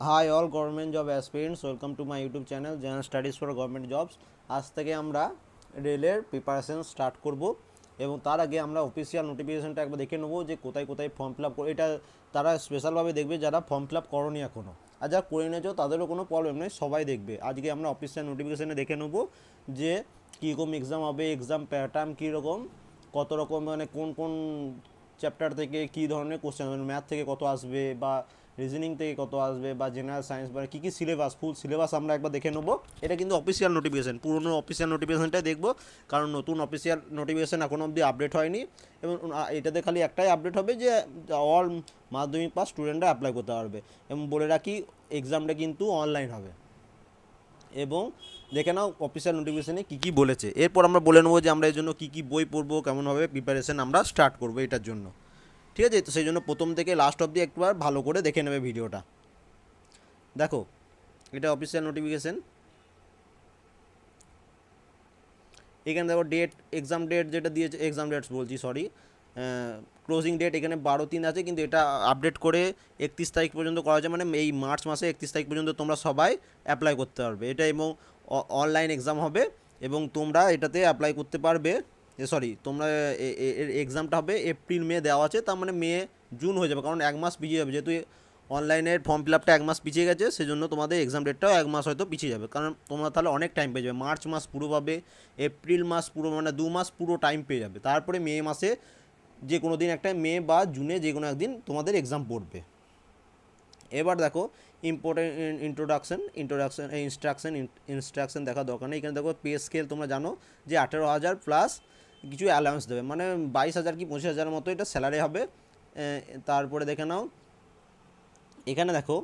High all government job aspirants, welcome to my YouTube channel general studies for government jobs. আজ থেকে আমরা রেলের preparation start করব এবং তার আগে আমরা অফিসিয়াল নোটিফিকেশনটা একবার দেখে নেবো যে কোথায় কোথায় ফর্ম ফিল আপ করে। এটা তারা স্পেশালভাবে দেখবে যারা ফর্ম ফিল আপ করনি এখনও, আর যারা করে নিয়েছো তাদেরও কোনো প্রবলেম নেই, সবাই দেখবে। আজকে আমরা অফিসিয়াল নোটিফিকেশানে দেখে নেবো যে কীরকম এক্সাম হবে, এক্সাম প্যাটার্ন কীরকম, কত রকম, মানে কোন কোন চ্যাপ্টার থেকে কী ধরনের কোশ্চেন, মানে ম্যাথ থেকে কত আসবে বা রিজনিং থেকে কত আসবে বা জেনারেল সায়েন্স, মানে কী কী সিলেবাস, ফুল সিলেবাস আমরা একবার দেখে নেবো। এটা কিন্তু অফিসিয়াল নোটিফিকেশান, পুরনো অফিসিয়াল নোটিফিকেশানটাই দেখবো, কারণ নতুন অফিসিয়াল নোটিফিকেশান এখনও অবধি আপডেট হয়নি। এবং এটাতে খালি একটাই আপডেট হবে যে অল মাধ্যমিক পাস স্টুডেন্টরা অ্যাপ্লাই করতে পারবে। এবং বলে রাখি, এক্সামটা কিন্তু অনলাইন হবে। এবং দেখে নাও অফিসিয়াল নোটিফিকেশানে কী কী বলেছে। এরপর আমরা বলে নেবো যে আমরা এর জন্য কী কী বই পড়বো, কেমনভাবে প্রিপারেশান আমরা স্টার্ট করবো এটার জন্য। ঠিক আছে, তো সেই জন্য প্রথম থেকে লাস্ট অবধি একবার ভালো করে দেখে নেবে ভিডিওটা। দেখো, এটা অফিসিয়াল নোটিফিকেশান। এখানে দেখো ডেট, এক্সাম ডেট যেটা দিয়েছে, এক্সাম ডেটস বলছি, সরি, ক্লোজিং ডেট এখানে 12/3 আছে, কিন্তু এটা আপডেট করে 31 তারিখ পর্যন্ত করা যায়, মানে এই মার্চ মাসে 31 তারিখ পর্যন্ত তোমরা সবাই অ্যাপ্লাই করতে পারবে এটা। এবং অনলাইন এক্সাম হবে এবং তোমরা এটাতে অ্যাপ্লাই করতে পারবে। সরি, তোমরা এর এক্সামটা হবে এপ্রিল মে দেওয়া আছে, তার মানে মে জুন হয়ে যাবে, কারণ এক মাস পিছিয়ে যাবে, যেহেতু অনলাইনের ফর্ম ফিল আপটা এক মাস পিছিয়ে গেছে, সেজন্য তোমাদের এক্সাম ডেটটাও এক মাস হয়তো পিছিয়ে যাবে, কারণ তোমরা তাহলে অনেক টাইম পেয়ে যাবে। মার্চ মাস পুরো পাবে, এপ্রিল মাস পুরো, মানে 2 মাস পুরো টাইম পেয়ে যাবে। তারপরে মে মাসে যে কোনো দিন একটা, মে বা জুনে যে কোনো একদিন তোমাদের এক্সাম পড়বে। এবার দেখো ইম্পর্টেন্ট ইনস্ট্রাকশন দেখা দরকার নেই। এখানে দেখো পে স্কেল তোমরা জানো যে 18,000 প্লাস কিছু অ্যালাউন্স দেবে, মানে 22,000 কি 25,000 মতো এটা স্যালারি হবে। তারপরে দেখে নাও, এখানে দেখো,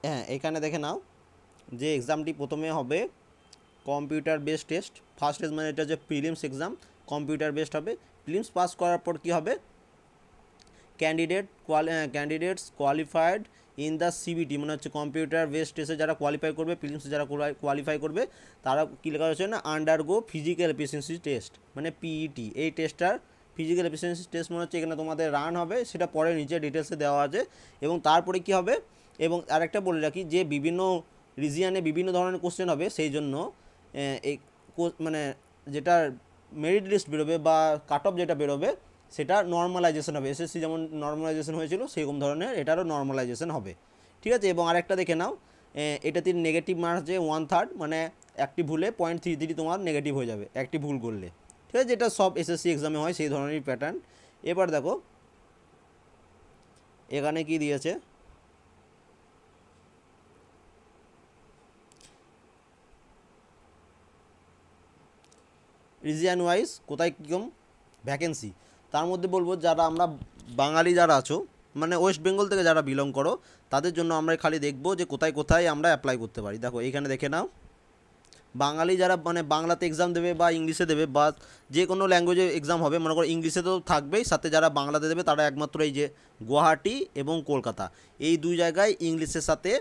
হ্যাঁ এখানে দেখে নাও যে এক্সামটি প্রথমে হবে computer based test. First test মানে এটা যে প্রিলিমস এক্সাম, কম্পিউটার বেসড হবে। প্রিলিমস পাস করার পর কী হবে, candidates qualified in the CBT, মানে হচ্ছে কম্পিউটার বেসড টেস্টে যারা কোয়ালিফাই করবে, প্রিলিমসে যারা কোয়ালিফাই করবে, তারা কী লেখা হচ্ছে না, আন্ডারগো ফিজিক্যাল এফিসিয়েন্সি টেস্ট, মানে পিইটি। এই টেস্টটার ফিজিক্যাল এফিসিয়েন্সি টেস্ট মনে হচ্ছে এখানে তোমাদের রান হবে, সেটা পরে নিচে ডিটেলসে দেওয়া আছে। এবং তারপরে কী হবে, এবং আরেকটা বলে রাখি যে বিভিন্ন রিজিয়ানে বিভিন্ন ধরনের কোশ্চেন হবে, সেই জন্য এই মানে যেটা মেরিট লিস্ট বেরোবে বা কাট অফ যেটা বেরোবে সেটা নর্মালাইজেশন হবে। এসএসসি যেমন নর্মালাইজেশন হয়েছিল সেরকম ধরনের এটারও নর্মালাইজেশন হবে। ঠিক আছে, এবং আরেকটা দেখে নাও, এটাতে নেগেটিভ মার্কস যে 1/3, মানে একটি ভুলে 0.33 তোমার নেগেটিভ হয়ে যাবে একটি ভুল করলে। ঠিক আছে, যেটা সব এসএসসি এক্সামে হয় সেই ধরনের প্যাটার্ন। এবার দেখো এখানে কি দিয়েছে, রিজিয়ান ওয়াইজ কোথায় কীরকম ভ্যাকেন্সি। তার মধ্যে বলবো যারা আমরা বাঙালি যারা আছো, মানে ওয়েস্ট বেঙ্গল থেকে যারা বিলং করো, তাদের জন্য আমরা খালি দেখবো যে কোথায় কোথায় আমরা অ্যাপ্লাই করতে পারি। দেখো এইখানে দেখে নাও, বাঙালি যারা মানে বাংলাতে এক্সাম দেবে বা ইংলিশে দেবে বা যে কোনো ল্যাঙ্গুয়েজে এক্সাম হবে, মনে করো ইংলিশে তো থাকবেই, সাথে যারা বাংলাতে দেবে তারা একমাত্র এই যে গুয়াহাটি এবং কলকাতা, এই দুই জায়গায় ইংলিশের সাথে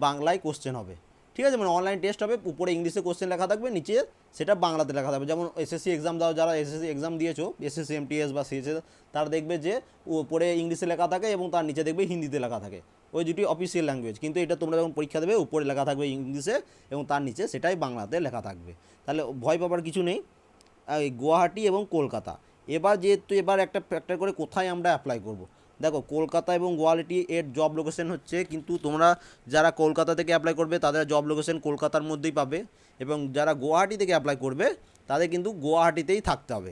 বাংলায় কোশ্চেন হবে। ঠিক আছে, মানে অনলাইন টেস্ট হবে, উপরে ইংলিশে কোশ্চেন লেখা থাকবে, নিচে সেটা বাংলাতে লেখা থাকবে। যেমন এসএসসি এক্সাম দাও, যারা এসএসসি এক্সাম দিয়েছো, এসএসসি এমটিএস বা সিএসএস, তারা দেখবে যে উপরে ইংলিশে লেখা থাকে এবং তার নিচে দেখবে হিন্দিতে লেখা থাকে, ওই দুটি অফিসিয়াল ল্যাঙ্গুয়েজ। কিন্তু এটা তোমরা যখন পরীক্ষা দেবে, উপরে লেখা থাকবে ইংলিশে এবং তার নিচে সেটাই বাংলাতে লেখা থাকবে। তাহলে ভয় পাবার কিছু নেই। গুয়াহাটি এবং কলকাতা, এবার যেহেতু এবার একটা ফ্যাক্টর করে কোথায় আমরা অ্যাপ্লাই করব। দেখো কলকাতা এবং গুয়াহাটি এর জব লোকেশন হচ্ছে, কিন্তু তোমরা যারা কলকাতা থেকে অ্যাপ্লাই করবে তাদের জব লোকেশন কলকাতার মধ্যেই পাবে, এবং যারা গুয়াহাটি থেকে অ্যাপ্লাই করবে তাদের কিন্তু গুয়াহাটিতেই থাকতে হবে।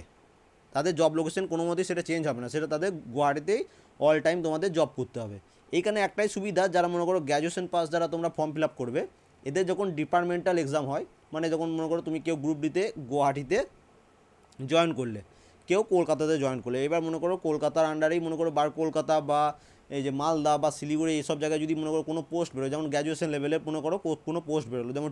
তাদের জব লোকেশন কোনো মতেই সেটা চেঞ্জ হবে না, সেটা তাদের গুয়াহাটিতেই অল টাইম তোমাদের জব করতে হবে। এইখানে একটাই সুবিধা, যারা মনে করো গ্র্যাজুয়েশন পাস যারা তোমরা ফর্ম ফিল আপ করবে, এদের যখন ডিপার্টমেন্টাল এক্সাম হয়, মানে যখন মনে করো তুমি কেউ গ্রুপ ডিতে গুয়াহাটিতে জয়েন করলে, কেউ কলকাতাতে জয়েন করলে, এবার মনে করো কলকাতার আন্ডারেই মনে করো কলকাতা বা এই যে মালদা বা শিলিগুড়ি এইসব জায়গায় যদি মনে করো কোনো পোস্ট বেরোয়, যেমন গ্র্যাজুয়েশন লেভেলে মনে করো কোনো পোস্ট বেরোলো, যেমন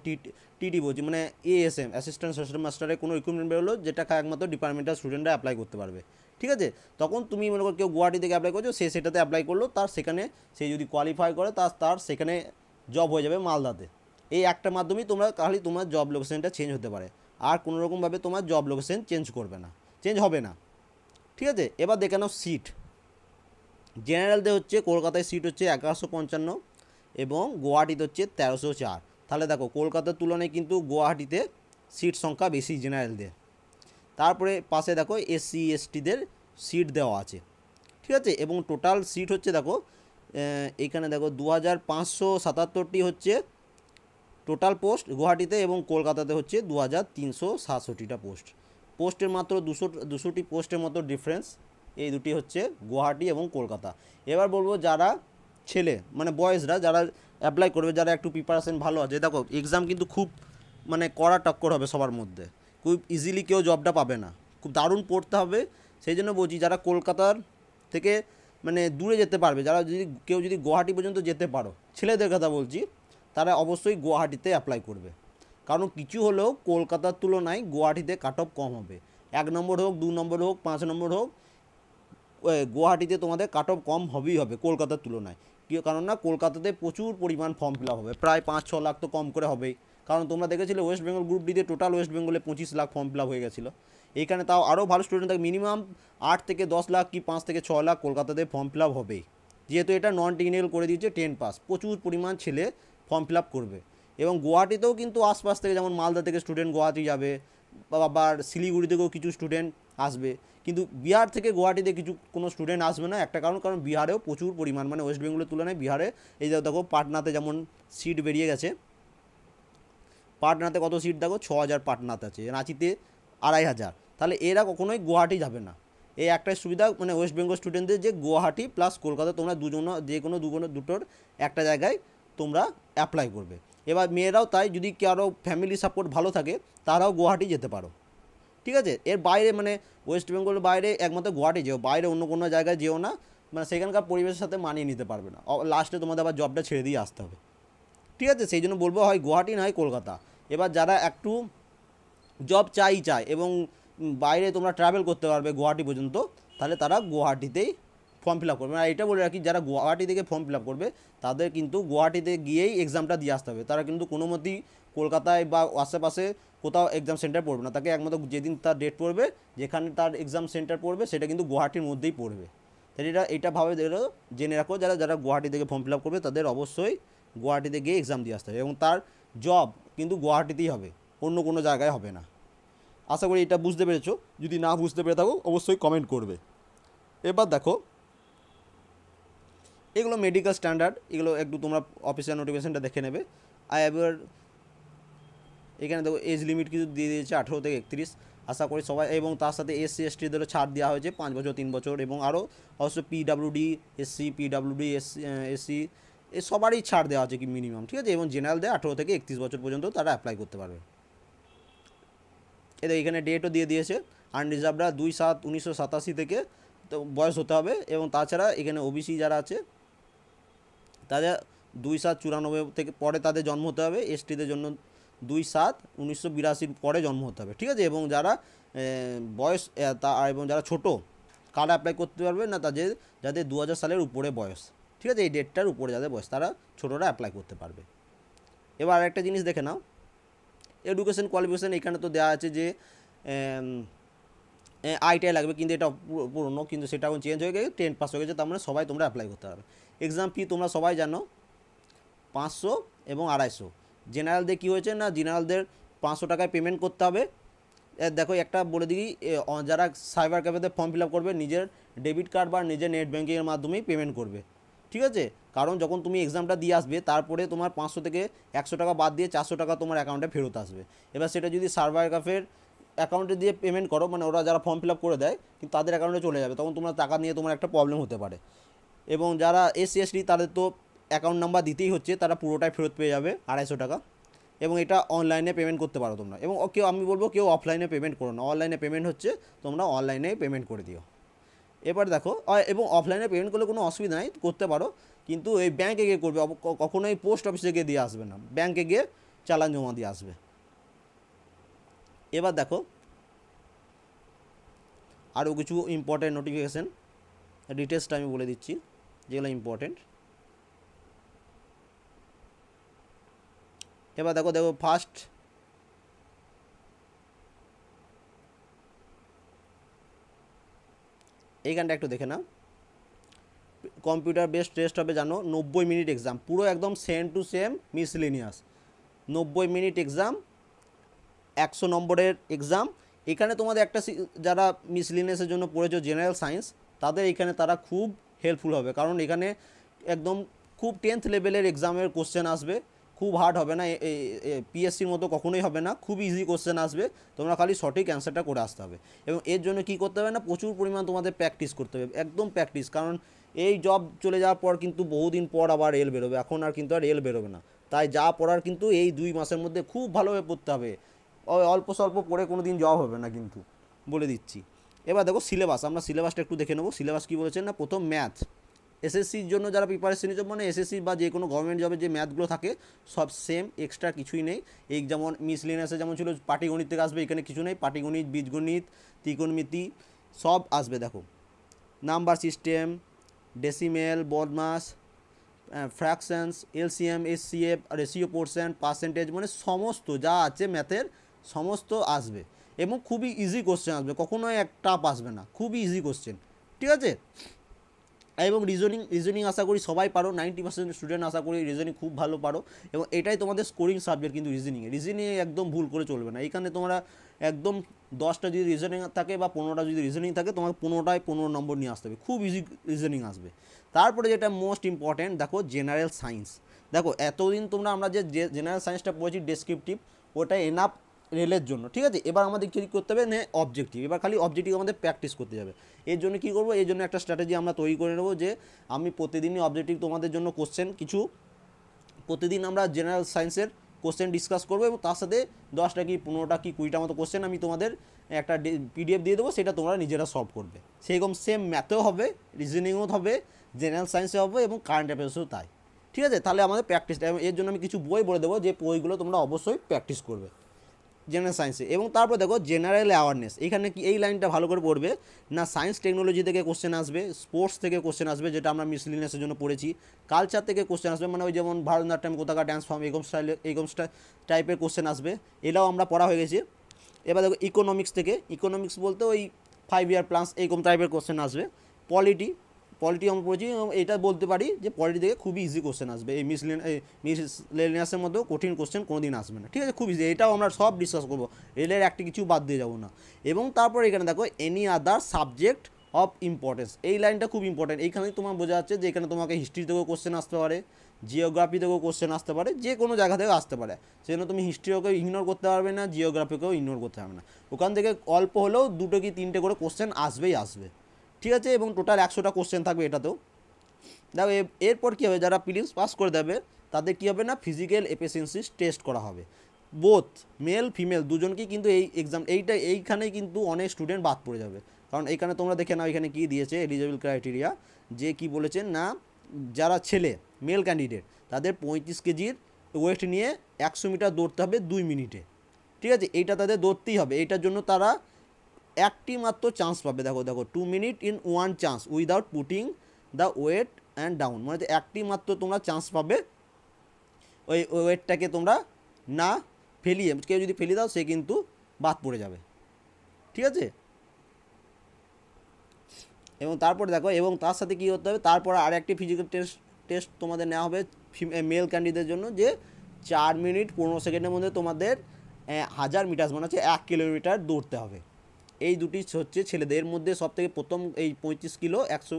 টিটি বলছি, মানে এএসএম অ্যাসিস্ট্যান্ট সোশ্যাল মাস্টারের কোনো রিক্রুটমেন্ট বেরোলো, যেটা একমাত্র ডিপার্টমেন্টাল স্টুডেন্টরা অ্যাপ্লাই করতে পারবে। ঠিক আছে, তখন তুমি মনে করো কেউ গুয়াহাটি থেকে অ্যাপ্লাই করছো, সে সেটাতে অ্যাপ্লাই করলো, তার সেখানে সে যদি কোয়ালিফাই করে তার সেখানে জব হয়ে যাবে মালদাতে। এই একটা মাধ্যমেই তোমরা খালি তোমার জব লোকেশনটা চেঞ্জ হতে পারে, আর কোনো রকমভাবে তোমার জব লোকেশন চেঞ্জ হবে না। ঠিক আছে, এবার দেখে নাও সিট। জেনারেলদের হচ্ছে কলকাতায় সিট হচ্ছে 1155 এবং গুয়াহাটিতে হচ্ছে 1304। তাহলে দেখো কলকাতার তুলনায় কিন্তু গুয়াহাটিতে সিট সংখ্যা বেশি জেনারেলদের। তারপরে পাশে দেখো এসসি এসটিদের সিট দেওয়া আছে, ঠিক আছে। এবং টোটাল সিট হচ্ছে দেখো এখানে দেখো 2577টি হচ্ছে টোটাল পোস্ট গুয়াহাটিতে, এবং কলকাতাতে হচ্ছে 2367টা পোস্ট। পোস্টের মাত্র 200টি পোস্টের মতো ডিফারেন্স এই দুটি হচ্ছে গুয়াহাটি এবং কলকাতা। এবার বলবো যারা ছেলে মানে বয়েজরা যারা অ্যাপ্লাই করবে, যারা একটু প্রিপারেশন ভালো আছে, দেখো এক্সাম কিন্তু খুব মানে কড়া টক্কর হবে সবার মধ্যে, খুব ইজিলি কেউ জবটা পাবে না, খুব দারুণ পড়তে হবে। সেই জন্য বলছি যারা কলকাতার থেকে মানে দূরে যেতে পারবে, যারা যদি কেউ যদি গুয়াহাটি পর্যন্ত যেতে পারো, ছেলেদের কথা বলছি, তারা অবশ্যই গুয়াহাটিতে অ্যাপ্লাই করবে। কারণ কিছু হলেও কলকাতার তুলনায় গুয়াহাটিতে কাট অফ কম হবে। 1 নম্বর হোক, 2 নম্বর হোক, 5 নম্বর হোক, গুয়াহাটিতে তোমাদের কাট অফ কম হবেই হবে কলকাতার তুলনায়। কারণ না কলকাতাতে প্রচুর পরিমাণ ফর্ম ফিল আপ হবে, প্রায় 5-6 লাখ তো কম করে হবেই। কারণ তোমরা দেখেছিলে ওয়েস্ট বেঙ্গল গ্রুপ ডিতে টোটাল ওয়েস্ট বেঙ্গলে 25 লাখ ফর্ম ফিল আপ হয়ে গেছিলো। এইখানে তাও আরও ভালো স্টুডেন্ট থাকে, মিনিমাম 8 থেকে 10 লাখ কি 5 থেকে 6 লাখ কলকাতাতে ফর্ম ফিল আপ হবেই। যেহেতু এটা নন টেকনিক্যাল করে দিয়েছে 10 পাস, প্রচুর পরিমাণ ছেলে ফর্ম ফিল আপ করবে। এবং গুয়াহাটিতেও কিন্তু আশপাশ থেকে যেমন মালদা থেকে স্টুডেন্ট গুয়াহাটি যাবে, বা আবার শিলিগুড়ি থেকেও কিছু স্টুডেন্ট আসবে। কিন্তু বিহার থেকে গুয়াহাটিতে কোনো স্টুডেন্ট আসবে না, একটা কারণ বিহারেও প্রচুর পরিমাণ মানে ওয়েস্ট বেঙ্গলের তুলনায় বিহারে এই দেখো পাটনাতে যেমন সিট বেরিয়ে গেছে, পাটনাতে কত সিট দেখো 6000 পাটনাতে আছে, রাঁচিতে 2500। তাহলে এরা কখনোই গুয়াহাটি যাবে না। এই একটাই সুবিধা মানে ওয়েস্ট বেঙ্গল স্টুডেন্টদের, যে গুয়াহাটি প্লাস কলকাতা তোমরা যে কোনো দুটোর একটা জায়গায় তোমরা অ্যাপ্লাই করবে। এবার মেয়েরাও তাই, যদি কারো ফ্যামিলি সাপোর্ট ভালো থাকে তারাও গুয়াহাটি যেতে পারো, ঠিক আছে। এর বাইরে মানে ওয়েস্ট বেঙ্গলের বাইরে একমাত্র গুয়াহাটি যেও, বাইরে অন্য কোনো জায়গায় যেও না, মানে সেখানকার পরিবেশের সাথে মানিয়ে নিতে পারবে না, লাস্টে তোমাদের আবার জবটা ছেড়ে দিয়ে আসতে হবে, ঠিক আছে। সেই জন্য বলবো হয় গুয়াহাটি না হয় কলকাতা। এবার যারা একটু জব চায় এবং বাইরে তোমরা ট্রাভেল করতে পারবে গুয়াহাটি পর্যন্ত, তাহলে তারা গুয়াহাটিতেই ফর্ম ফিল আপ করবে। আর এটা বলে রাখি, যারা গুয়াহাটি থেকে ফর্ম ফিল আপ করবে তাদের কিন্তু গুয়াহাটিতে গিয়েই এক্সামটা দিয়ে আসতে হবে, তারা কিন্তু কোনো মতেই কলকাতায় বা আশেপাশে কোথাও এক্সাম সেন্টার পড়বে না, তাকে একমাত্র যেদিন তার ডেট পড়বে, যেখানে তার এক্সাম সেন্টার পড়বে সেটা কিন্তু গুয়াহাটির মধ্যেই পড়বে। তাহলে এটা ভাবে জেনে রাখো, যারা গুয়াহাটি থেকে ফর্ম ফিল আপ করবে তাদের অবশ্যই গুয়াহাটিতে গিয়ে এক্সাম দিয়ে আসতে হবে, এবং তার জব কিন্তু গুয়াহাটিতেই হবে, অন্য কোনো জায়গায় হবে না। আশা করি এটা বুঝতে পেরেছো, যদি না বুঝতে পেরে থাকো অবশ্যই কমেন্ট করবে। এবার দেখো এগুলো মেডিকেল স্ট্যান্ডার্ড, এগুলো একটু তোমরা অফিসিয়াল নোটিফিকেশনটা দেখে নেবে। আর এবার এখানে দেখো এজ লিমিট কিছু দিয়ে দিয়েছে 18 থেকে 31, আশা করি সবাই। এবং তার সাথে SC STদেরও ছাড় দেওয়া হয়েছে 5 বছর 3 বছর, এবং আরও অবশ্য PWD SC PWD SC এ সবারই ছাড় দেওয়া আছে কি মিনিমাম, ঠিক আছে। এবং জেনারেলদের 18 থেকে 31 বছর পর্যন্ত তারা অ্যাপ্লাই করতে পারবে। এখানে ডেটও দিয়ে দিয়েছে, আনরিজার্ভরা 2/7/1987 থেকে তো বয়স হতে হবে। এবং তাছাড়া এখানে OBC যারা আছে তাদের 2/7/94 থেকে পরে তাদের জন্ম হতে হবে, STদের জন্য 2/7/1982 পরে জন্ম হতে হবে, ঠিক আছে। এবং যারা বয়স এবং যারা ছোটো কারা অ্যাপ্লাই করতে পারবে না, যাদের 2000 সালের উপরে বয়স, ঠিক আছে, এই ডেটটার উপরে যাদের বয়স তারা ছোটোরা অ্যাপ্লাই করতে পারবে। এবার আরেকটা জিনিস দেখে নাও, এডুকেশন কোয়ালিফিকেশান এখানে তো দেওয়া আছে যে ITI লাগবে, কিন্তু এটা পুরনো, কিন্তু সেটা এখন চেঞ্জ হয়ে গেছে, 10 পাস হয়ে গেছে, তার মানে সবাই তোমরা অ্যাপ্লাই করতে পারবে। এক্সাম ফি তোমরা সবাই জানো 500 এবং 250। জেনারেলদের কী হয়েছে না, জেনারেলদের 500 টাকায় পেমেন্ট করতে হবে। দেখো একটা বলে দিই, যারা সাইবার ক্যাফেতে ফর্ম ফিল আপ করবে নিজের ডেবিট কার্ড বা নিজের নেট ব্যাঙ্কিংয়ের মাধ্যমেই পেমেন্ট করবে, ঠিক আছে। কারণ যখন তুমি এক্সামটা দিয়ে আসবে তারপরে তোমার 500 থেকে 100 টাকা বাদ দিয়ে 400 টাকা তোমার অ্যাকাউন্টে ফেরত আসবে। এবার সেটা যদি সাইবার ক্যাফের অ্যাকাউন্টে দিয়ে পেমেন্ট করো, মানে ওরা যারা ফর্ম ফিল আপ করে দেয় কিন্তু তাদের অ্যাকাউন্টে চলে যাবে, তখন তোমার টাকা নিয়ে তোমার একটা প্রবলেম হতে পারে। এবং যারা SC ST তাদের তো অ্যাকাউন্ট নাম্বার দিতেই হচ্ছে, তারা পুরোটাই ফেরত পেয়ে যাবে 250 টাকা। এবং এটা অনলাইনে পেমেন্ট করতে পারো তোমরা। এবং আমি বলবো কেউ অফলাইনে পেমেন্ট করো না, অনলাইনে পেমেন্ট হচ্ছে, তোমরা অনলাইনেই পেমেন্ট করে দিও। এবার দেখো এবং অফলাইনে পেমেন্ট করলে কোনো অসুবিধা নেই, করতে পারো, কিন্তু এই ব্যাঙ্কে গিয়ে করবে, কখনোই পোস্ট অফিসে গিয়ে দিয়ে আসবে না, ব্যাঙ্কে গিয়ে চালান জমা দিয়ে আসবে। এবার দেখো আরও কিছু ইম্পর্টেন্ট নোটিফিকেশান ডিটেলসটা আমি বলে দিচ্ছি যেগুলো ইম্পর্টেন্ট। এবার দেখো ফার্স্ট এইখানটা একটু দেখে নাও, কম্পিউটার বেসড টেস্ট হবে জানো, 90 মিনিট এক্সাম, পুরো একদম same to same miscellaneous. 90 minute exam, 100 নম্বরের এক্সাম। এখানে তোমাদের একটা যারা মিসলিনিয়াসের জন্য পড়েছো জেনারেল সায়েন্স, তাদের এখানে তারা খুব হেল্পফুল হবে, কারণ এখানে একদম খুব 10th লেভেলের এক্সামের কোশ্চেন আসবে, খুব হার্ড হবে না, পিএসসির মতো কখনোই হবে না, খুব ইজি কোশ্চেন আসবে, তোমরা খালি সঠিক অ্যান্সারটা করে আসতে হবে। এবং এর জন্য কী করতে হবে না, প্রচুর পরিমাণ তোমাদের প্র্যাকটিস করতে হবে, একদম প্র্যাকটিস, কারণ এই জব চলে যাওয়ার পর কিন্তু বহুদিন পর আবার রেল বেরোবে, এখন আর কিন্তু আর রেল বেরোবে না। তাই যা পড়ার কিন্তু এই 2 মাসের মধ্যে খুব ভালোভাবে পড়তে হবে, অল্প স্বল্প পড়ে কোনো দিন জব হবে না কিন্তু, বলে দিচ্ছি। এবার দেখো সিলেবাস, আমরা সিলেবাসটা একটু দেখে নেবো। সিলেবাস কী বলেছেন না, প্রথম ম্যাথ, এসএসসির জন্য যারা প্রিপারেশন নিচ্ছে, মানে এসএসসি বা যে কোনো গভর্নমেন্ট জবের যে ম্যাথগুলো থাকে সব সেম, এক্সট্রা কিছুই নেই। এই যেমন মিসলেনিয়াসে যেমন ছিল পাটিগণিত থেকে আসবে, এখানে কিছু নেই, পাটিগণিত, বীজগণিত, ত্রিকোণমিতি সব আসবে। দেখো নাম্বার সিস্টেম, ডেসিমেল, বদমাস, fractions, LCM, SCF, ratio portion, percentage, মানে সমস্ত যা আছে ম্যাথের সমস্ত আসবে, এবং খুবই ইজি কোশ্চেন আসবে, কখনোই এক টাফ আসবে না, খুবই ইজি কোশ্চেন, ঠিক আছে। এবং রিজনিং আশা করি সবাই পারো, 90% স্টুডেন্ট আশা করি রিজনিং খুব ভালো পারো, এবং এটাই তোমাদের স্কোরিং সাবজেক্ট কিন্তু রিজনিংয়ে একদম ভুল করে চলবে না। এখানে তোমরা একদম 10টা যদি রিজনিং থাকে বা 15টা যদি রিজনিং থাকে, তোমাকে 15টায় 15 নম্বর নিয়ে আসতে হবে, খুব ইজি রিজনিং আসবে। তারপরে যেটা মোস্ট ইম্পর্ট্যান্ট, দেখো জেনারেল সায়েন্স। দেখো এতদিন তোমরা আমরা যে জেনারেল সায়েন্সটা পড়েছি ডেসক্রিপটিভ, ওটা এনাফ রেলের জন্য, ঠিক আছে। এবার আমাদের কী করতে হবে না, অবজেক্টিভ, এবার খালি অবজেক্টিভ আমাদের প্র্যাকটিস করতে যাবে। এর জন্য কী করবো, এর জন্য একটা স্ট্র্যাটেজি আমরা তৈরি করে নেবো, যে আমি প্রতিদিনই অবজেক্টিভ তোমাদের জন্য কোশ্চেন কিছু, প্রতিদিন আমরা জেনারেল সায়েন্সের কোশ্চেন ডিসকাস করবো, এবং তার সাথে 10টা কি 15টা কি 20টা মতো কোশ্চেন আমি তোমাদের একটা পিডিএফ দিয়ে দেবো, সেটা তোমরা নিজেরা সলভ করবে। সেরকম সেম ম্যাথেও হবে, রিজনিংও হবে, জেনারেল সায়েন্সে হবে, এবং কারেন্ট অ্যাফেয়ার্সেও তাই, ঠিক আছে। তাহলে আমাদের প্র্যাকটিসটা, এর জন্য আমি কিছু বই বলে দেবো, যে বইগুলো তোমরা অবশ্যই প্র্যাকটিস করবে জেনারেল সায়েন্সে। এবং তারপর দেখো জেনারেল অ্যাওয়ারনেস, এখানে কি এই লাইনটা ভালো করে পড়বে না, সায়েন্স টেকনোলজি থেকে কোশ্চেন আসবে, স্পোর্টস থেকে কোশ্চেন আসবে, যেটা আমরা মিসলিনিয়াসের জন্য পড়েছি, কালচার থেকে কোশ্চেন আসবে, মানে ওই যেমন ভারতনাট্যম, কোথাকার ড্যান্স ফর্ম, এরকম টাইপের কোশ্চেন আসবে, এটাও আমরা পড়া হয়ে গেছে। এবার দেখো ইকোনমিক্স থেকে, ইকোনমিক্স বলতে ওই 5 ইয়ার প্লাস এরকম টাইপের কোশ্চেন আসবে। পলিটি আমরা পড়েছি, এটা বলতে পারি যে পলিটি থেকে খুবই ইজি কোশ্চেন আসবে, এই মিসলেনিয়াসের মধ্যেও কঠিন কোশ্চেন কোনো দিন আসবে না, ঠিক আছে, খুব ইজি, এটাও আমরা সব ডিসকাস করবো, রেলের একটা কিছু বাদ দিয়ে যাবো না। এবং তারপর এখানে দেখো any other subject of importance, এই লাইনটা খুব ইম্পর্টেন্ট, এইখানেই তোমার বোঝা যাচ্ছে যে এখানে তোমাকে হিস্ট্রি থেকেও কোশ্চেন আসতে পারে, জিওগ্রাফি থেকেও কোশ্চেন আসতে পারে, যে কোনো জায়গা থেকে আসতে পারে, সেজন্য তুমি হিস্ট্রিকেও ইগনোর করতে পারবে না, জিওগ্রাফিকেও ইগনোর করতে পারবে না, ওখান থেকে অল্প হলেও 2 কি 3টে করে কোশ্চেন আসবেই আসবে, ঠিক আছে। এবং টোটাল 100টা কোশ্চেন থাকবে এটাতেও। দেখো এরপর কী হবে, যারা প্রিলিমস পাস করে দেবে তাদের কী হবে না, ফিজিক্যাল এফিসিয়েন্সি টেস্ট করা হবে, বোথ মেল ফিমেল দুজনকেই কিন্তু এই এক্সাম, এইখানেই কিন্তু অনেক স্টুডেন্ট বাদ পড়ে যাবে, কারণ এইখানে তোমরা দেখে নাও এখানে কী দিয়েছে এলিজিবল ক্রাইটেরিয়া, যে কি বলেছেন না, যারা ছেলে মেল ক্যান্ডিডেট তাদের 35 কেজির ওয়েট নিয়ে 100 মিটার দৌড়তে হবে 2 মিনিটে, ঠিক আছে, এইটা তাদের দৌড়তেই হবে, এইটার জন্য তারা একটি মাত্র চান্স পাবে। দেখো 2 minute in 1 chance without putting the weight and down, মানে একটি মাত্র তোমরা চান্স পাবে, ওই ওয়েটটাকে তোমরা না ফেলিয়ে, কেউ যদি ফেলিয়ে দাও সে কিন্তু বাদ পড়ে যাবে, ঠিক আছে। এবং তারপরে দেখো, এবং তার সাথে কী করতে হবে, তারপর আর একটি ফিজিক্যাল টেস্ট তোমাদের নেওয়া হবে মেল ক্যান্ডিডেটের জন্য, যে 4 মিনিট 15 সেকেন্ডের মধ্যে তোমাদের 1000 মিটার, মানে হচ্ছে 1 কিলোমিটার দৌড়তে হবে। এই দুটি হচ্ছে ছেলেদের মধ্যে সবথেকে প্রথম, এই 35 কিলো 100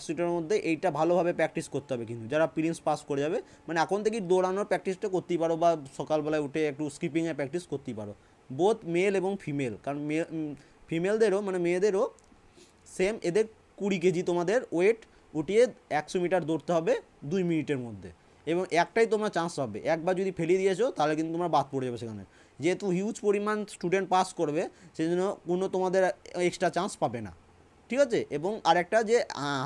মিটারের মধ্যে এইটা ভালোভাবে প্র্যাকটিস করতে হবে কিন্তু, যারা প্রিলিমস পাস করে যাবে, মানে এখন থেকেই দৌড়ানোর প্র্যাকটিসটা করতেই পারো, বা সকালবেলায় উঠে একটু স্কিপিংয়ের প্র্যাকটিস করতেই পারো, বোথ মেল এবং ফিমেল, কারণ ফিমেলদেরও মানে মেয়েদেরও সেম, এদের 20 কেজি তোমাদের ওয়েট উঠিয়ে 100 মিটার দৌড়তে হবে 2 মিনিটের মধ্যে, এবং একটাই তোমরা চান্স পাবে, একবার যদি ফেলিয়ে দিয়েছো তাহলে কিন্তু তোমরা বাদ পড়ে যাবে সেখানে, যেহেতু হিউজ পরিমাণ স্টুডেন্ট পাস করবে সেই জন্য কোনো তোমাদের এক্সট্রা চান্স পাবে না, ঠিক আছে। এবং আরেকটা যে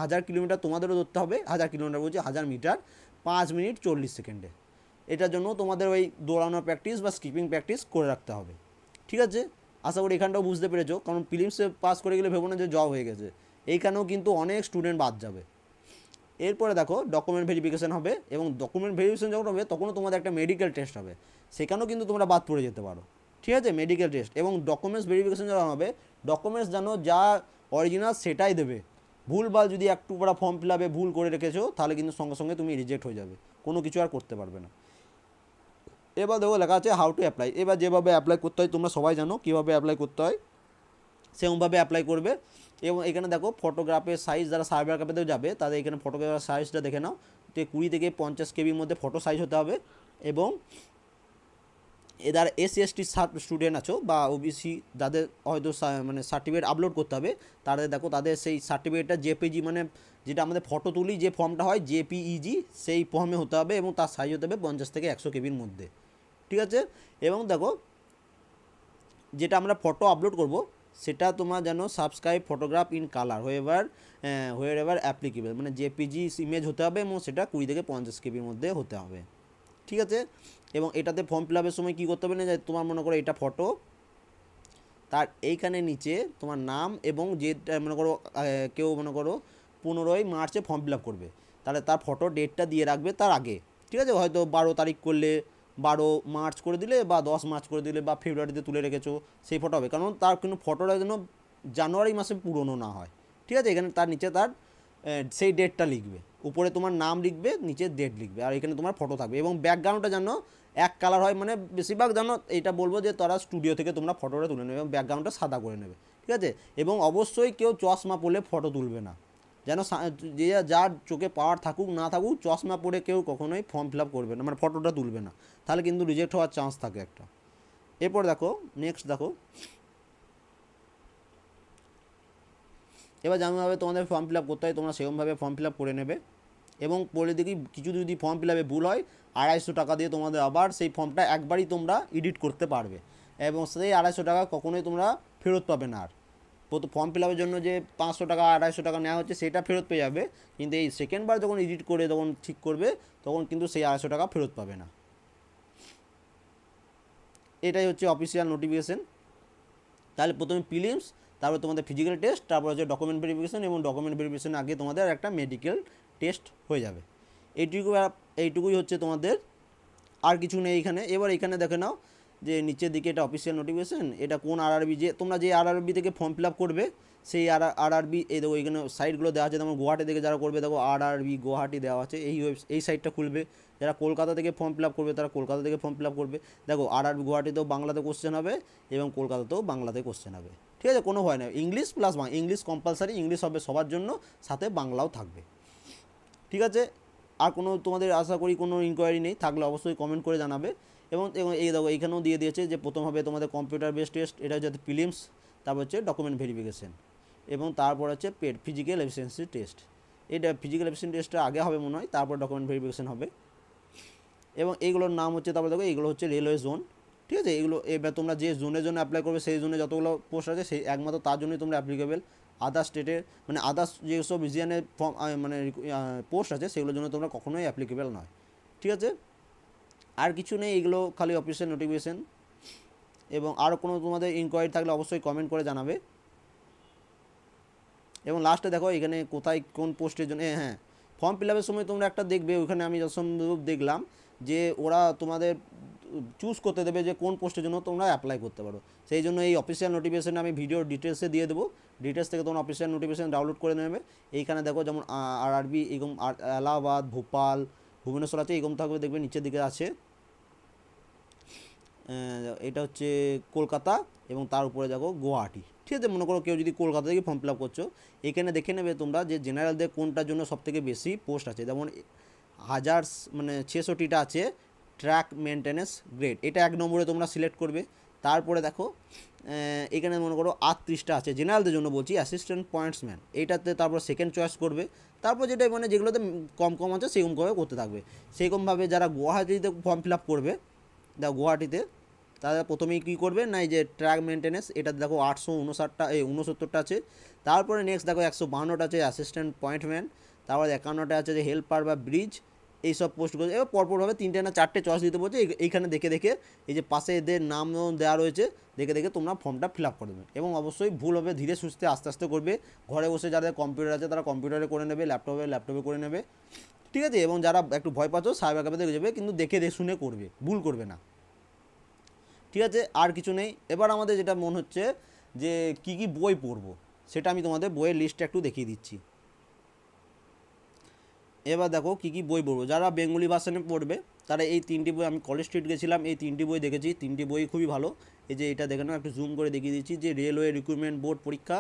1000 কিলোমিটার তোমাদেরও ধরতে হবে, 1000 কিলোমিটার বলছি 1000 মিটার 5 মিনিট 40 সেকেন্ডে, এটার জন্য তোমাদের ওই দৌড়ানোর প্র্যাকটিস বা স্কিপিং প্র্যাকটিস করে রাখতে হবে, ঠিক আছে। আশা করি এখানটাও বুঝতে পেরেছো, কারণ প্রিলিমসে পাস করে গেলে ভেবো না যে জব হয়ে গেছে, এইখানেও কিন্তু অনেক স্টুডেন্ট বাদ যাবে। এরপরে দেখো ডকুমেন্ট ভেরিফিকেশান হবে, এবং ডকুমেন্ট ভেরিফিকেশান যখন হবে তখনও তোমাদের একটা মেডিকেল টেস্ট হবে, সেখানেও কিন্তু তোমরা বাদ পড়ে যেতে পারো, ঠিক আছে, মেডিকেল টেস্ট। এবং ডকুমেন্টস ভেরিফিকেশান যখন হবে, ডকুমেন্টস জানো যা অরিজিনাল সেটাই দেবে, ভুলভাল যদি একটু পড়া ফর্ম ফিল আপে ভুল করে রেখেছো তাহলে কিন্তু সঙ্গে সঙ্গে তুমি রিজেক্ট হয়ে যাবে, কোনো কিছু আর করতে পারবে না। এবার দেখো লেখা আছে হাউ টু অ্যাপ্লাই। এবার যেভাবে অ্যাপ্লাই করতে হয় তোমরা সবাই জানো কীভাবে অ্যাপ্লাই করতে হয়, সেরকমভাবে অ্যাপ্লাই করবে। এবং এখানে দেখো ফটোগ্রাফের সাইজ, যারা সাইবার ক্যাফেতেও যাবে তাদের এখানে ফটোগ্রাফের সাইজটা দেখে নাও, তো 20 থেকে 50 কেবির মধ্যে ফটো সাইজ হতে হবে। এবং এদের SC/ST স্টুডেন্ট আছো বা ওবিসি যাদের হয়তো মানে সার্টিফিকেট আপলোড করতে হবে, তাদের দেখো তাদের সেই সার্টিফিকেটটা জেপিজি মানে যেটা আমাদের ফটো তুলি যে ফর্মটা হয় জেপিইজি, সেই ফর্মে হতে হবে এবং তার সাইজ হতে হবে 50 থেকে 100 কেবির মধ্যে, ঠিক আছে। এবং দেখো যেটা আমরা ফটো আপলোড করব সেটা তোমার যেন subscribe photograph in colour where ever applicable, মানে জেপিজি ইমেজ হতে হবে এবং সেটা 20 থেকে 50 কেবির মধ্যে হতে হবে, ঠিক আছে। এবং এটাতে ফর্ম ফিল আপের সময় কী করতে হবে না, যে তোমার মনে করো এটা ফটো, তার এইখানে নিচে তোমার নাম এবং যেটা মনে করো কেউ মনে করো 15ই মার্চে ফর্ম ফিল আপ করবে, তাহলে তার ফটো ডেটটা দিয়ে রাখবে তার আগে, ঠিক আছে। হয়তো 12 তারিখ করলে 12 মার্চ করে দিলে বা 10 মার্চ করে দিলে বা ফেব্রুয়ারিতে তুলে রেখেছো সেই ফটো হবে, কারণ তার কিন্তু ফটোটা যেন জানুয়ারি মাসে পুরনো না হয়, ঠিক আছে। এখানে তার নিচে তার সেই ডেটটা লিখবে, উপরে তোমার নাম লিখবে, নিচে ডেট লিখবে, আর এখানে তোমার ফটো থাকবে। এবং ব্যাকগ্রাউন্ডটা যেন এক কালার হয়, মানে বেশিরভাগ জানো এটা বলবো যে তারা স্টুডিও থেকে তোমরা ফটোটা তুলে নেবে এবং ব্যাকগ্রাউন্ডটা সাদা করে নেবে, ঠিক আছে। এবং অবশ্যই কেউ চশমা পরলে ফটো তুলবে না, যেন যে যার চোখে পাওয়ার থাকুক না থাকুক চশমা পরে কেউ কখনোই ফর্ম ফিল আপ করবে না, মানে ফটোটা তুলবে না, তাহলে কিন্তু রিজেক্ট হওয়ার চান্স থাকে একটা। এরপর দেখো নেক্সট দেখো, এবার যেমনভাবে তোমাদের ফর্ম ফিল আপ করতে হয় তোমরা সেরকমভাবে ফর্ম ফিল আপ করে নেবে। এবং পরে দেখি কিছু যদি ফর্ম ফিল আপে ভুল হয় 250 টাকা দিয়ে তোমাদের আবার সেই ফর্মটা একবারই তোমরা এডিট করতে পারবে, এবং সেই 250 টাকা কখনোই তোমরা ফেরত পাবে না। আর ফর্ম ফিল আপের জন্য যে 500 টাকা 250 টাকা নেওয়া হচ্ছে সেটা ফেরত পেয়ে যাবে, কিন্তু এই সেকেন্ডবার যখন এডিট করে যখন ঠিক করবে তখন কিন্তু সেই 250 টাকা ফেরত পাবে না। এটাই হচ্ছে অফিসিয়াল নোটিফিকেশন। তাহলে প্রথমে প্রিলিমস, তারপর তোমাদের ফিজিক্যাল টেস্ট, তারপর হচ্ছে ডকুমেন্ট ভেরিফিকেশন, এবং ডকুমেন্ট ভেরিফিকেশন আগে তোমাদের একটা মেডিকেল টেস্ট হয়ে যাবে। এইটুকুই হচ্ছে তোমাদের, আর কিছু নেই এখানে। এবার এখানে দেখে নাও যে নিচের দিকে এটা অফিসিয়াল নোটিফিকেশন, এটা কোন আরআরবি, যে তোমরা যে আরআরবি থেকে ফর্ম ফিল আপ করবে সেই আরআরবি, এই দেখো এখানে সাইটগুলো দেওয়া আছে। যেমন গুয়াহাটি থেকে যারা করবে দেখো আরআরবি গুয়াহাটি দেওয়া আছে, এই সাইটটা খুলবে। যারা কলকাতা থেকে ফর্ম ফিল আপ করবে তারা কলকাতা থেকে ফর্ম ফিল আপ করবে। দেখো আরআরবি গুয়াহাটিতেও বাংলাতে কোশ্চেন হবে এবং কলকাতাতেও বাংলাতে কোশ্চেন হবে, ঠিক আছে। কোনো ভয় না, English plus Bangla, English compulsory, English হবে সবার জন্য, সাথে বাংলাও থাকবে, ঠিক আছে। আর কোনো তোমাদের আশা করি কোনো ইনকোয়ারি নেই, থাকলে অবশ্যই কমেন্ট করে জানাবে। এবং এই দেখো এইখানেও দিয়ে দিয়েছে যে প্রথম হবে তোমাদের কম্পিউটার বেস টেস্ট, এটা হচ্ছে প্রিলিমস, তারপর হচ্ছে ডকুমেন্ট ভেরিফিকেশন, এবং তারপর হচ্ছে ফিজিক্যাল এফিসিয়েন্সি টেস্ট। এটা ফিজিক্যাল এফিসিয়েন্সি টেস্টটা আগে হবে মনে হয়, তারপর ডকুমেন্ট ভেরিফিকেশন হবে। এবং এইগুলোর নাম হচ্ছে, তারপর দেখো এইগুলো হচ্ছে রেলওয়ে জোন, ঠিক আছে। এগুলো এবার তোমরা যে জোনের জন্য অ্যাপ্লাই করবে সেই জোনে যতগুলো পোস্ট আছে সেই একমাত্র তার জন্যই তোমরা অ্যাপ্লিকেবেল। আদার্স স্টেটের মানে আদার্স যেসব রিজিয়নের ফর্ম মানে পোস্ট আছে সেগুলোর জন্য তোমরা কখনোই অ্যাপ্লিকেবেল নয়, ঠিক আছে। আর কিছু নেই, এগুলো খালি অফিসিয়াল নোটিফিকেশন। এবং আরও কোনো তোমাদের ইনকোয়ারি থাকলে অবশ্যই কমেন্ট করে জানাবে। এবং লাস্টে দেখো এখানে কোথায় কোন পোস্টের জন্য, হ্যাঁ ফর্ম ফিল আপের সময় তোমরা একটা দেখবে, ওখানে আমি যতসম্ভব দেখলাম যে ওরা তোমাদের চুজ করতে দেবে যে কোন পোস্টের জন্য তোমরা অ্যাপ্লাই করতে পারো। সেই জন্য এই অফিসিয়াল নোটিফিকেশান আমি ভিডিওর ডিটেলসে দিয়ে দেবো, ডিটেলস থেকে তোমরা অফিসিয়াল নোটিফিকেশান ডাউনলোড করে নেবে। এইখানে দেখো যেমন আরআরবি এরকম এলাহাবাদ, ভোপাল, ভুবনেশ্বর আছে, এরকম থাকবে দেখবে নিচের দিকে আছে। এটা হচ্ছে কলকাতা এবং তার উপরে দেখো গুয়াহাটি, ঠিক আছে। মনে করো কেউ যদি কলকাতা থেকে ফর্ম ফিল আপ করছো, এখানে দেখে নেবে তোমরা যে জেনারেলদের কোনটার জন্য সবথেকে বেশি পোস্ট আছে। যেমন 1600টা আছে ট্র্যাক মেনটেন্যান্স গ্রেড, এটা 1 নম্বরে তোমরা সিলেক্ট করবে। তারপরে দেখো এখানে মনে করো 38টা আছে জেনারেলদের জন্য বলছি, অ্যাসিস্ট্যান্ট পয়েন্টসম্যান, এইটাতে তারপর সেকেন্ড চয়েস করবে। তারপর যেটা মানে যেগুলোতে কম কম আছে সেরকমভাবে করতে থাকবে। সেরকমভাবে যারা গুয়াহাটিতে ফর্ম ফিল আপ করবে, দেখো গুয়াহাটিতে তারা প্রথমেই কী করবে না, এই যে ট্র্যাক মেনটেন্যান্স, এটা দেখো 869টা আছে। তারপরে নেক্সট দেখো 152টা আছে অ্যাসিস্ট্যান্ট পয়েন্টম্যান, তারপর 51টা আছে যে হেল্পার বা ব্রিজ, এইসব পোস্টগুলো এবার পরপরভাবে 3টে না 4টে চয়েস দিতে বলছে। এইখানে দেখে দেখে এই যে পাশে এদের নাম দেওয়া রয়েছে দেখে দেখে তোমরা ফর্মটা ফিল আপ করে দেবে। এবং অবশ্যই ভুল হবে ধীরে সুস্থে আস্তে আস্তে করবে, ঘরে বসে যাদের কম্পিউটার আছে তারা কম্পিউটারে করে নেবে, ল্যাপটপে করে নেবে, ঠিক আছে। এবং যারা একটু ভয় পাচ্ছ সাইবার ক্যাফে দেখে যাবে, কিন্তু দেখে শুনে করবে, ভুল করবে না, ঠিক আছে। আর কিছু নেই। এবার আমাদের যেটা মনে হচ্ছে যে কি কি বই পড়বো সেটা আমি তোমাদের বইয়ের লিস্টটা একটু দেখিয়ে দিচ্ছি। এবার দেখো কী কী বই পড়বো। যারা বেঙ্গলি ভার্সানে পড়বে তারা এই 3টি বই, আমি কলেজ স্ট্রিট গেছিলাম, এই 3টি বই দেখেছি, 3টি বই খুবই ভালো। এই যে এটা দেখে নাও, একটু জুম করে দেখিয়ে দিচ্ছি, যে রেলওয়ে রিক্রুটমেন্ট বোর্ড পরীক্ষা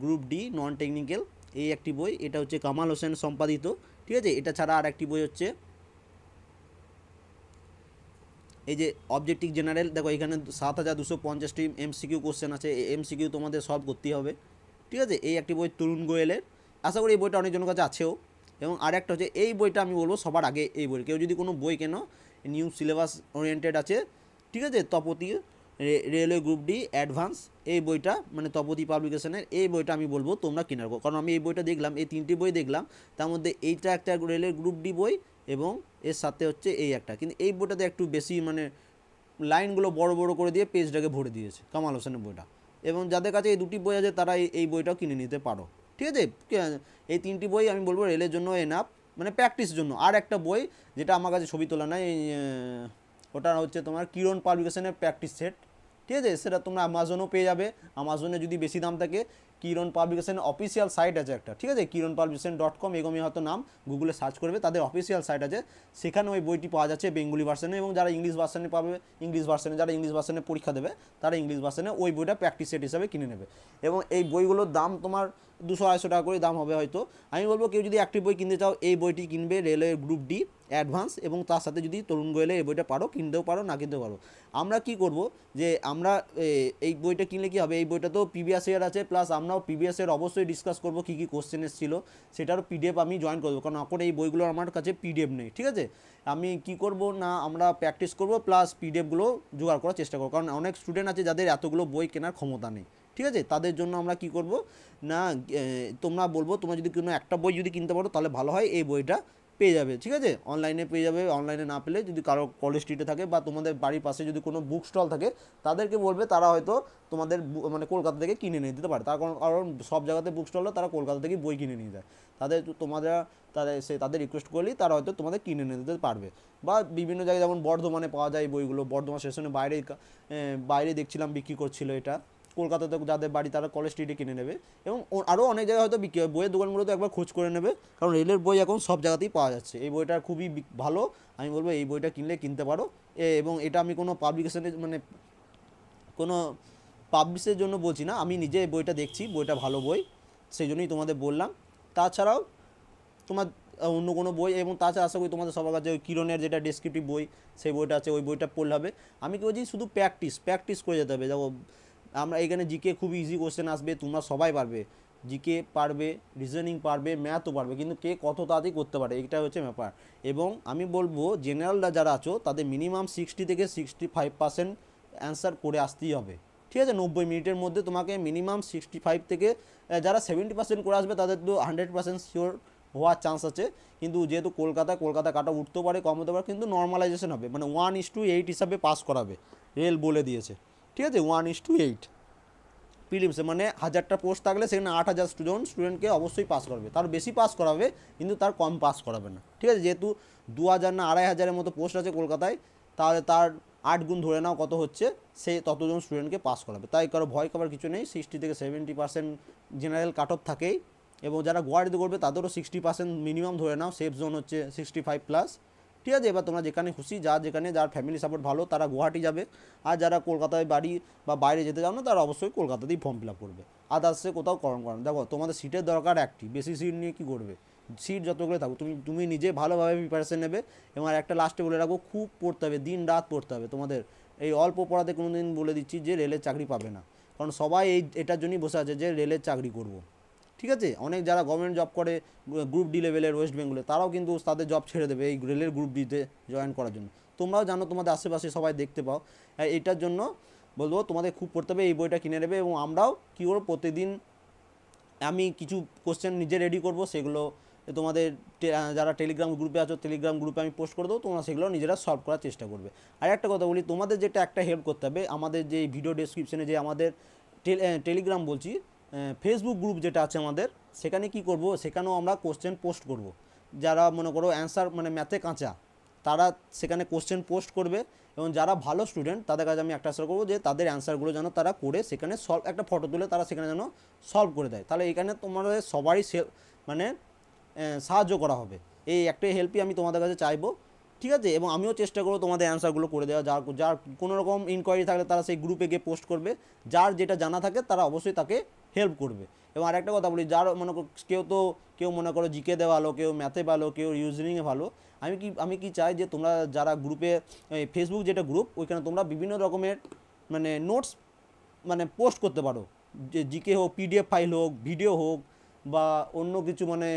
গ্রুপ ডি নন টেকনিক্যাল, এই একটি বই, এটা হচ্ছে কামাল হোসেন সম্পাদিত। ঠিক আছে, এটা ছাড়া আর একটি বই হচ্ছে এই যে অবজেক্টিভ জেনারেল। দেখো এখানে 7250টি এমসিকিউ কোশ্চেন আছে, এই এমসিকিউ তোমাদের সলভ করতেই হবে। ঠিক আছে, এই একটি বই তরুণ গোয়েলের, আশা করি এই বইটা অনেকজনের কাছে আছেও। এবং আরেকটা হচ্ছে এই বইটা আমি বলবো সবার আগে এই বই, কেউ যদি কোনো বই কেনো নিউ সিলেবাস ওরিয়েন্টেড আছে, ঠিক আছে, Tapati railway group D advance, এই বইটা মানে তপতি পাবলিকেশনের এই বইটা আমি বলবো তোমরা কেনার, কারণ আমি এই বইটা দেখলাম, এই 3টি বই দেখলাম, তার মধ্যে এইটা একটা রেলওয়ে গ্রুপ ডি বই এবং এর সাথে হচ্ছে এই একটা, কিন্তু এই বইটাতে একটু বেশি মানে লাইনগুলো বড় বড় করে দিয়ে পেজটাকে ভরে দিয়েছে কামাল হোসেনের বইটা। এবং যাদের কাছে এই দুটি বই আছে তারা এই বইটাও কিনে নিতে পারো। ঠিক আছে, এই 3টি বই আমি বলবো রেলের জন্য এনাফ, মানে প্র্যাকটিস জন্য। আর একটা বই যেটা আমার কাছে ছবি তোলা নাই, ওটা হচ্ছে তোমার কিরণ পাবলিকেশনের প্র্যাকটিস সেট। ঠিক আছে, সেটা তোমরা অ্যামাজনও পেয়ে যাবে, অ্যামাজনে যদি বেশি দাম থাকে। কিরণ পাবলিকেশন অফিসিয়াল সাইট আছে একটা, ঠিক আছে, কিরণ পাবলিকেশন.com এরকমই হয়তো নাম, গুগলে সার্চ করবে, তাদের অফিসিয়াল সাইট আছে, সেখানে ওই বইটি পাওয়া যাচ্ছে বেঙ্গলি ভার্সনে। এবং যারা ইংলিশ ভার্সনে পাবে, ইংলিশ ভার্সনে, যারা ইংলিশ ভার্সনে পরীক্ষা দেবে তারা ইংলিশ ভার্সনে ওই বইটা প্র্যাকটিস সেট হিসাবে কিনে নেবে। এবং এই বইগুলোর দাম তোমার 200-250 টাকা করে দাম হবে হয়তো। আমি বলবো কেউ যদি একটি বই কিনতে চাও এই বইটি কিনবে, রেলওয়ে গ্রুপ ডি অ্যাডভান্স, এবং তার সাথে যদি তরুণ গোয়েলে এই বইটা পারো, কিনতেও পারো, না কিনতেও পারো। আমরা কি করব যে আমরা এই বইটা কিনলে কি হবে, এই বইটা তো প্রিভিয়াস ইয়ার আছে, প্লাস আমরাও প্রিভিয়াস ইয়ার অবশ্যই ডিসকাস করবো কী কী কোশ্চেন এসেছিল, সেটারও পিডিএফ আমি জয়েন করবো, কারণ এখন এই বইগুলো আমার কাছে পিডিএফ নেই। ঠিক আছে, আমি কি করব না, আমরা প্র্যাকটিস করব প্লাস পিডিএফগুলো জোগাড় করার চেষ্টা করবো, কারণ অনেক স্টুডেন্ট আছে যাদের এতগুলো বই কেনার ক্ষমতা নেই। ঠিক আছে, তাদের জন্য আমরা কি করব না, তোমরা বলবো তোমরা যদি কোনো একটা বই যদি কিনতে পারো তাহলে ভালো হয়, এই বইটা পেয়ে যাবে। ঠিক আছে, অনলাইনে পেয়ে যাবে, অনলাইনে না পেলে যদি কারো কলেজ স্ট্রিটে থাকে বা তোমাদের বাড়ির পাশে যদি কোনো বুক স্টল থাকে তাদেরকে বলবে, তারা হয়তো তোমাদের মানে কলকাতা থেকে কিনে নিয়ে দিতে পারে, তার কারণ সব জায়গাতে বুক স্টল, তারা কলকাতা থেকে বই কিনে নিয়ে যায়, তাদের তোমাদের তাদের রিকোয়েস্ট করলেই তারা হয়তো তোমাদের কিনে নিয়ে দিতে পারবে। বা বিভিন্ন জায়গায় যেমন বর্ধমানে পাওয়া যায় বইগুলো, বর্ধমান স্টেশনে বাইরে দেখছিলাম বিক্রি করছিল এটা, কলকাতাতে যাদের বাড়ি তারা কলেজ স্ট্রিটে কিনে নেবে। এবং আরও অনেক জায়গায় হয়তো বিক্রি হয়, বইয়ের দোকানগুলো তো একবার খোঁজ করে নেবে, কারণ রেলের বই এখন সব জায়গাতেই পাওয়া যাচ্ছে। এই বইটা খুবই ভালো, আমি বলবো এই বইটা কিনতে পারো। এবং এটা আমি কোনো পাবলিকেশনের মানে কোনো পাবলিশের জন্য বলছি না, আমি নিজে এই বইটা দেখছি, বইটা ভালো বই, সেই জন্যই তোমাদের বললাম। তাছাড়াও তোমার অন্য কোনো বই, এবং তাছাড়া আশা করি তোমাদের সবার কাছে ওই কিরণের যেটা ডেসক্রিপটিভ বই সেই বইটা আছে, ওই বইটা পড়লে হবে। আমি কি বলছি, শুধু প্র্যাকটিস করে যেতে হবে। দেখো আমরা এখানে জিকে খুব ইজি কোশ্চেন আসবে, তোমরা সবাই পারবে, জিকে পারবে, রিজনিং পারবে, ম্যাথও পারবে, কিন্তু কে কত তাড়াতাড়ি করতে পারে এটা হচ্ছে ব্যাপার। এবং আমি বলবো জেনারেলরা যারা আছো তাদের মিনিমাম 60 থেকে 65% অ্যান্সার করে আসতেই হবে। ঠিক আছে, 90 মিনিটের মধ্যে তোমাকে মিনিমাম 65 থেকে, যারা 70% করে আসবে তাদের তো 100% শিওর হওয়ার চান্স আছে। কিন্তু যেহেতু কলকাতা কাটা উঠতেও পারে, কম হতে পারে, কিন্তু নর্মালাইজেশন হবে, মানে 1:8 হিসাবে পাস করাবে, রেল বলে দিয়েছে। ঠিক আছে, 1:8 প্রিলিমসে, মানে 1000টা পোস্ট থাকলে সেখানে 8000 স্টুডেন্টকে অবশ্যই পাস করাবে, তার বেশি পাস করাবে কিন্তু তার কম পাস করাবে না। ঠিক আছে, যেহেতু 2000 না 2500-এর মতো পোস্ট আছে কলকাতায়, তাহলে তার 8 গুণ ধরে নাও কত হচ্ছে, সে ততজন স্টুডেন্টকে পাস করাবে, তাই কারো ভয় পাওয়ার কিছু নেই। 60 থেকে 70% জেনারেল কাট অফ থাকেই। এবং যারা গুয়াহাটিতে করবে তাদেরও 60% মিনিমাম ধরে নাও, সেফ জোন হচ্ছে 65+। ঠিক আছে, এবার তোমরা যেখানে খুশি, যার ফ্যামিলি সাপোর্ট ভালো তারা গুয়াহাটি যাবে, আর যারা কলকাতায় বাড়ি বা বাইরে যেতে চাও না তারা অবশ্যই কলকাতাতেই ফর্ম ফিল আপ করবে, আদার্সে কোথাও করানো। দেখো তোমাদের সিটের দরকার একটি, বেশি সিট নিয়ে কী করবে, সিট যতগুলো থাকুক তুমি নিজে ভালোভাবে প্রিপারেশন নেবে। এবং একটা লাস্টে বলে রাখবো, খুব পড়তে হবে, দিন রাত পড়তে হবে তোমাদের। এই অল্প পড়াতে কোনো দিন বলে দিচ্ছি যে রেলের চাকরি পাবে না, কারণ সবাই এটার জন্যই বসে আছে যে রেলের চাকরি করব। ঠিক আছে, অনেক যারা গভর্নমেন্ট জব করে গ্রুপ ডি লেভেলের ওয়েস্ট বেঙ্গলে, তারাও কিন্তু তাদের জব ছেড়ে দেবে এই রেলের গ্রুপ ডিতে জয়েন করার জন্য। তোমরাও জানো, তোমাদের আশেপাশে সবাই দেখতে পাও। এইটার জন্য বলবো তোমাদের খুব পড়তে হবে, এই বইটা কিনে নেবে। এবং আমরাও কী করবো, প্রতিদিন আমি কিছু কোশ্চেন নিজে রেডি করব, সেগুলো তোমাদের যারা টেলিগ্রাম গ্রুপে আছো টেলিগ্রাম গ্রুপে আমি পোস্ট করে দেবো, তোমরা সেগুলো নিজেরা সলভ করার চেষ্টা করবে। আর একটা কথা বলি, তোমাদের যেটা একটা হেল্প করতে হবে, আমাদের যে ভিডিও ডেসক্রিপশনে যে আমাদের টেলিগ্রাম বলছি, ফেসবুক গ্রুপ যেটা আছে আমাদের, সেখানে কি করব, সেখানেও আমরা কোশ্চেন পোস্ট করব। যারা মনে করো অ্যান্সার মানে ম্যাথে কাঁচা, তারা সেখানে কোশ্চেন পোস্ট করবে। এবং যারা ভালো স্টুডেন্ট তাদের কাছে আমি একটা আশা করবো যে তাদের অ্যান্সারগুলো যেন তারা করে সেখানে একটা ফটো তুলে তারা সেখানে যেন সলভ করে দেয়। তাহলে এখানে তোমাদের সবারই মানে সাহায্য করা হবে। এই একটাই হেল্পই আমি তোমাদের কাছে চাইবো, ঠিক আছে? এবং আমিও চেষ্টা করবো তোমাদের অ্যান্সারগুলো করে দেওয়া। যার যার কোনো রকম ইনকোয়ারি থাকলে তারা সেই গ্রুপে গিয়ে পোস্ট করবে, যার যেটা জানা থাকে তারা অবশ্যই তাকে হেল্প করবে। এবং আরেকটা কথা বলি, যার মনে করো কেউ মনে করো জিকেতে ভালো, কেউ ম্যাথে ভালো, কেউ রিজনিংয়ে ভালো, আমি কি চাই যে তোমরা যারা গ্রুপে, ফেসবুক যেটা গ্রুপ, ওইখানে তোমরা বিভিন্ন রকমের মানে নোটস মানে পোস্ট করতে পারো, যে জিকে হোক, পিডিএফ ফাইল হোক, ভিডিও হোক, বা অন্য কিছু মানে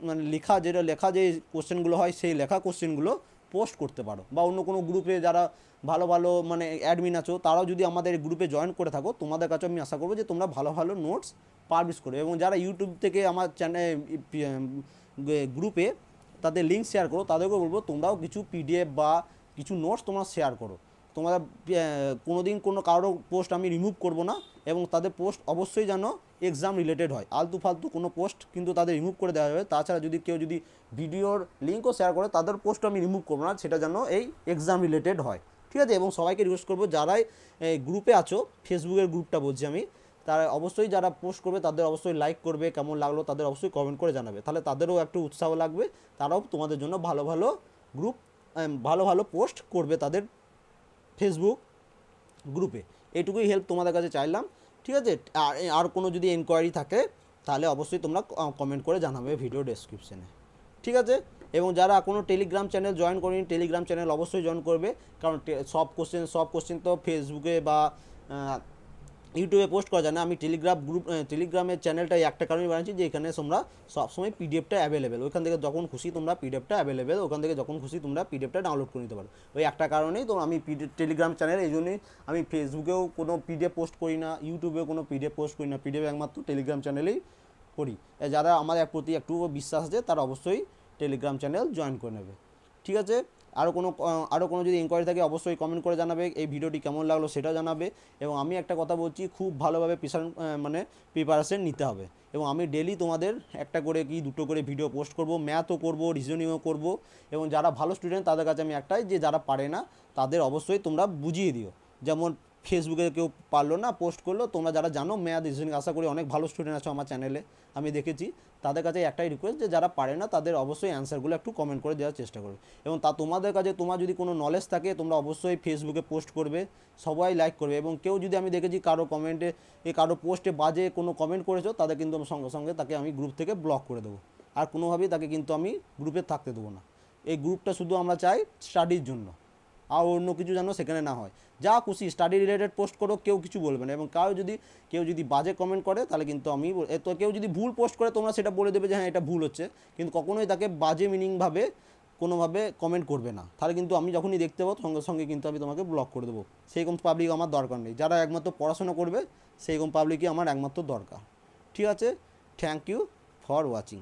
মানে লেখা যে কোশ্চেনগুলো হয় সেই লেখা কোশ্চেনগুলো পোস্ট করতে পারো। বা অন্য কোনো গ্রুপে যারা ভালো ভালো মানে অ্যাডমিন আছো, তারাও যদি আমাদের গ্রুপে জয়েন করে থাকো, তোমাদের কাছে আমি আশা করবো যে তোমরা ভালো ভালো নোটস পাবলিশ করবে। এবং যারা ইউটিউব থেকে আমার চ্যানেল গ্রুপে তাদের লিঙ্ক শেয়ার করো, তাদেরকেও বলবো তোমরাও কিছু পিডিএফ বা কিছু নোটস তোমরা শেয়ার করো। তোমরা কোনো দিন কোনো কারো পোস্ট আমি রিমুভ করব না, এবং তাদের পোস্ট অবশ্যই যেন এক্সাম রিলেটেড হয়। আলতু ফালতু কোনো পোস্ট কিন্তু তাদের রিমুভ করে দেওয়া হবে। তাছাড়া কেউ যদি ভিডিওর লিঙ্কও শেয়ার করে, তাদের পোস্ট আমি রিমুভ করবো না, সেটা যেন এই এক্সাম রিলেটেড হয়, ঠিক আছে? এবং সবাইকে রিকোয়েস্ট করবো, যারাই গ্রুপে আছো, ফেসবুকের গ্রুপটা বলছি আমি, তারা অবশ্যই যারা পোস্ট করবে তাদের অবশ্যই লাইক করবে, কেমন লাগলো তাদের অবশ্যই কমেন্ট করে জানাবে, তাহলে তাদেরও একটু উৎসাহ লাগবে, তারাও তোমাদের জন্য ভালো ভালো গ্রুপ ভালো ভালো পোস্ট করবে তাদের ফেসবুক গ্রুপে। এইটুকুই হেল্প তোমাদের কাছে চাইলাম, ঠিক আছে? আর কোনো যদি এনকোয়ারি থাকে তাহলে অবশ্যই তোমরা কমেন্ট করে জানাবে ভিডিও ডেসক্রিপশনে, ঠিক আছে? এবং যারা কোনো টেলিগ্রাম চ্যানেল জয়েন করেনি, টেলিগ্রাম চ্যানেল অবশ্যই জয়েন করবে, কারণ সব কোশ্চেন তো ফেসবুকে বা ইউটিউবে পোস্ট করা যায় না। আমি টেলিগ্রামের চ্যানেলটা একটা কারণেই বানিয়েছি, যে এখানে তোমরা সবসময় পিডিএফটা অ্যাভেলেবেল, ওইখান থেকে যখন খুশি তোমরা পিডিএফটা অ্যাভেলেবেল, ওখান থেকে যখন খুশি তোমরা পিডিএফটা ডাউনলোড করে নিতে পারো। ওই একটা কারণেই তো আমি টেলিগ্রাম চ্যানেল, এই জন্যই আমি ফেসবুকেও কোনো পিডিএফ পোস্ট করি না, ইউটিউবেও কোনো পিডিএফ পোস্ট করি না, পিডিএফ একমাত্র টেলিগ্রাম চ্যানেলেই করি। যারা আমার প্রতি একটু বিশ্বাস আছে তারা অবশ্যই টেলিগ্রাম চ্যানেল জয়েন করে নেবে, ঠিক আছে? আরও কোনো যদি ইনকোয়ারি থাকে অবশ্যই কমেন্ট করে জানাবে। এই ভিডিওটি কেমন লাগলো সেটাও জানাবে। এবং আমি একটা কথা বলছি, খুব ভালোভাবে প্রিপারেশন নিতে হবে। এবং আমি ডেলি তোমাদের একটা করে কি দুটো করে ভিডিও পোস্ট করব, ম্যাথও করব, রিজনিংও করব। এবং যারা ভালো স্টুডেন্ট তাদের কাছে আমি একটাই, যে যারা পারে না তাদের অবশ্যই তোমরা বুঝিয়ে দিও। যেমন ফেসবুকে কেউ পারলো না, পোস্ট করলো, তোমরা যারা জানো ম্যাথ রিজনিং, আশা করি অনেক ভালো স্টুডেন্ট আছো আমার চ্যানেলে, আমি দেখেছি, তাদের কাছে একটাই রিকোয়েস্ট, যে যারা পারে না তাদের অবশ্যই অ্যান্সারগুলো একটু কমেন্ট করে দেওয়ার চেষ্টা করবে। এবং তোমাদের কাছে তোমার যদি কোনো নলেজ থাকে, তোমরা অবশ্যই ফেসবুকে পোস্ট করবে, সবাই লাইক করবে। এবং কেউ যদি আমি দেখেছি কারো কমেন্টে কারো পোস্টে বাজে কোনো কমেন্ট করেছো, তাদের কিন্তু সঙ্গে সঙ্গে তাকে আমি গ্রুপ থেকে ব্লক করে দেবো, আর কোনোভাবেই তাকে কিন্তু আমি গ্রুপে থাকতে দেবো না। এই গ্রুপটা শুধু আমরা চাই স্টাডির জন্য, আর অন্য কিছু যেন সেখানে না হয়। যা খুশি স্টাডি রিলেটেড পোস্ট করো, কেউ কিছু বলবে না। এবং কেউ যদি বাজে কমেন্ট করে, তাহলে কিন্তু কেউ যদি ভুল পোস্ট করে, তোমরা সেটা বলে দেবে যে হ্যাঁ এটা ভুল হচ্ছে, কিন্তু কখনোই তাকে বাজে মিনিংভাবে কোনোভাবে কমেন্ট করবে না। তাহলে কিন্তু আমি যখনই দেখতে পাবো সঙ্গে সঙ্গে কিন্তু আমি তোমাকে ব্লক করে দেবো। সেইরকম পাবলিক আমার দরকার নেই, যারা একমাত্র পড়াশোনা করবে সেইরকম পাবলিকই আমার একমাত্র দরকার, ঠিক আছে? Thank you for watching.